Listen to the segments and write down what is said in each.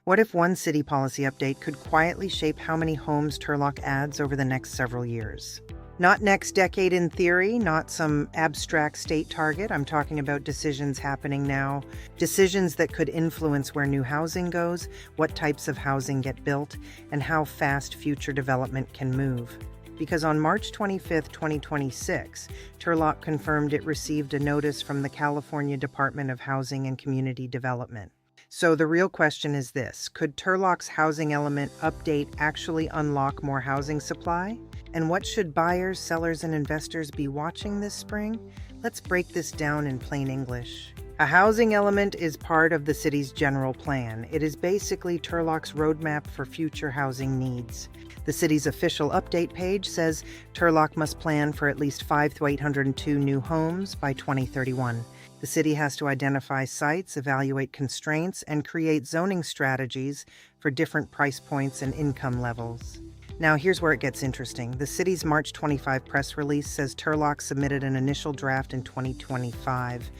What if one city policy update could quietly shape how many homes Turlock adds over the next several years? Not next decade in theory, not some abstract state target. I'm talking about decisions happening now, decisions that could influence where new housing goes, what types of housing get built, and how fast future development can move. Because on March 25, 2026, Turlock confirmed it received a notice from the California Department of Housing and Community Development. So the real question is this: could Turlock's housing element update actually unlock more housing supply? And what should buyers, sellers, and investors be watching this spring? Let's break this down in plain English. A housing element is part of the city's general plan. It is basically Turlock's roadmap for future housing needs. The city's official update page says Turlock must plan for at least 5,802 new homes by 2031. The city has to identify sites, evaluate constraints, and create zoning strategies for different price points and income levels. Now, here's where it gets interesting. The city's March 25 press release says Turlock submitted an initial draft in 2025.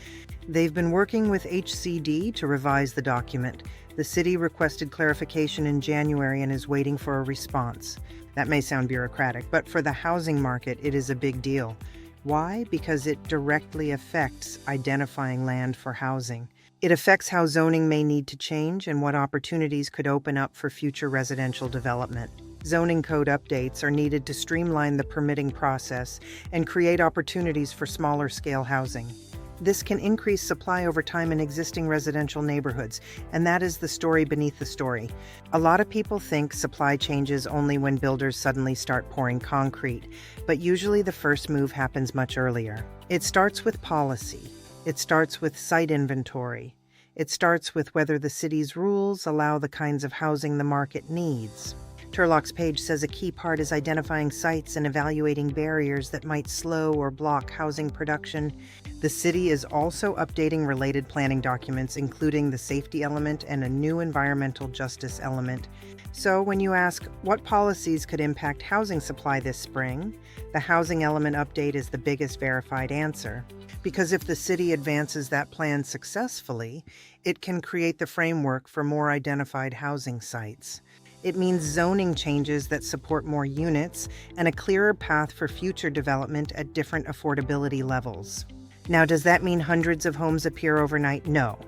They've been working with HCD to revise the document. The city requested clarification in January and is waiting for a response. That may sound bureaucratic, but for the housing market, it is a big deal. Why? Because it directly affects identifying land for housing. It affects how zoning may need to change and what opportunities could open up for future residential development. Zoning code updates are needed to streamline the permitting process and create opportunities for smaller scale housing. This can increase supply over time in existing residential neighborhoods, and that is the story beneath the story. A lot of people think supply changes only when builders suddenly start pouring concrete, but usually the first move happens much earlier. It starts with policy. It starts with site inventory. It starts with whether the city's rules allow the kinds of housing the market needs. Turlock's page says a key part is identifying sites and evaluating barriers that might slow or block housing production. The city is also updating related planning documents, including the safety element and a new environmental justice element. So when you ask what policies could impact housing supply this spring, the housing element update is the biggest verified answer. Because if the city advances that plan successfully, it can create the framework for more identified housing sites. It means zoning changes that support more units and a clearer path for future development at different affordability levels. Now, does that mean hundreds of homes appear overnight? No.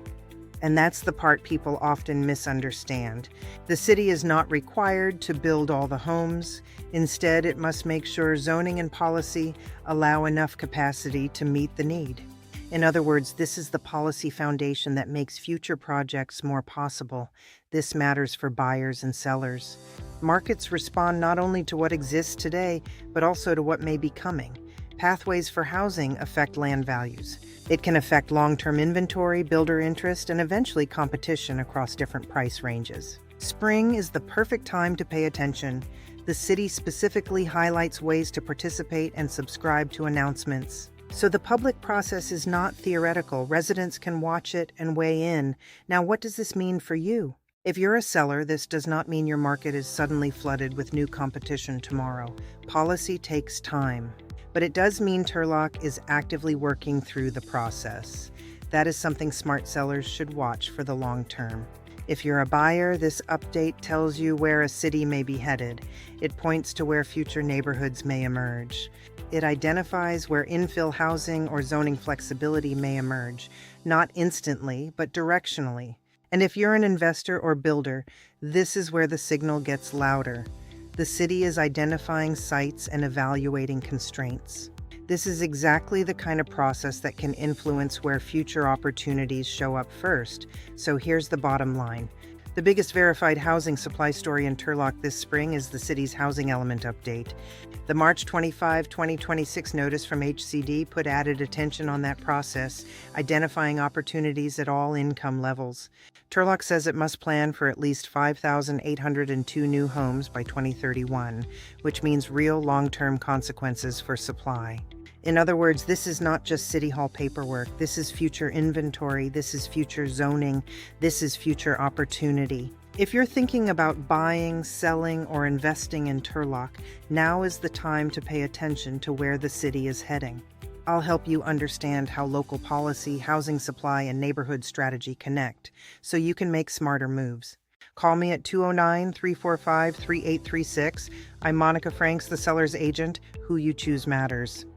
And that's the part people often misunderstand. The city is not required to build all the homes. Instead, it must make sure zoning and policy allow enough capacity to meet the need. In other words, this is the policy foundation that makes future projects more possible. This matters for buyers and sellers. Markets respond not only to what exists today, but also to what may be coming. Pathways for housing affect land values. It can affect long-term inventory, builder interest, and eventually competition across different price ranges. Spring is the perfect time to pay attention. The city specifically highlights ways to participate and subscribe to announcements. So the public process is not theoretical. Residents can watch it and weigh in. Now, what does this mean for you? If you're a seller, this does not mean your market is suddenly flooded with new competition tomorrow. Policy takes time. But it does mean Turlock is actively working through the process. That is something smart sellers should watch for the long term. If you're a buyer, this update tells you where a city may be headed. It points to where future neighborhoods may emerge. It identifies where infill housing or zoning flexibility may emerge, not instantly, but directionally. And if you're an investor or builder, this is where the signal gets louder. The city is identifying sites and evaluating constraints. This is exactly the kind of process that can influence where future opportunities show up first. So here's the bottom line. The biggest verified housing supply story in Turlock this spring is the city's housing element update. The March 25, 2026 notice from HCD put added attention on that process, identifying opportunities at all income levels. Turlock says it must plan for at least 5,802 new homes by 2031, which means real long-term consequences for supply. In other words, this is not just City Hall paperwork. This is future inventory. This is future zoning. This is future opportunity. If you're thinking about buying, selling, or investing in Turlock, now is the time to pay attention to where the city is heading. I'll help you understand how local policy, housing supply, and neighborhood strategy connect, so you can make smarter moves. Call me at 209-345-3836. I'm Monica Franks, the seller's agent. Who you choose matters.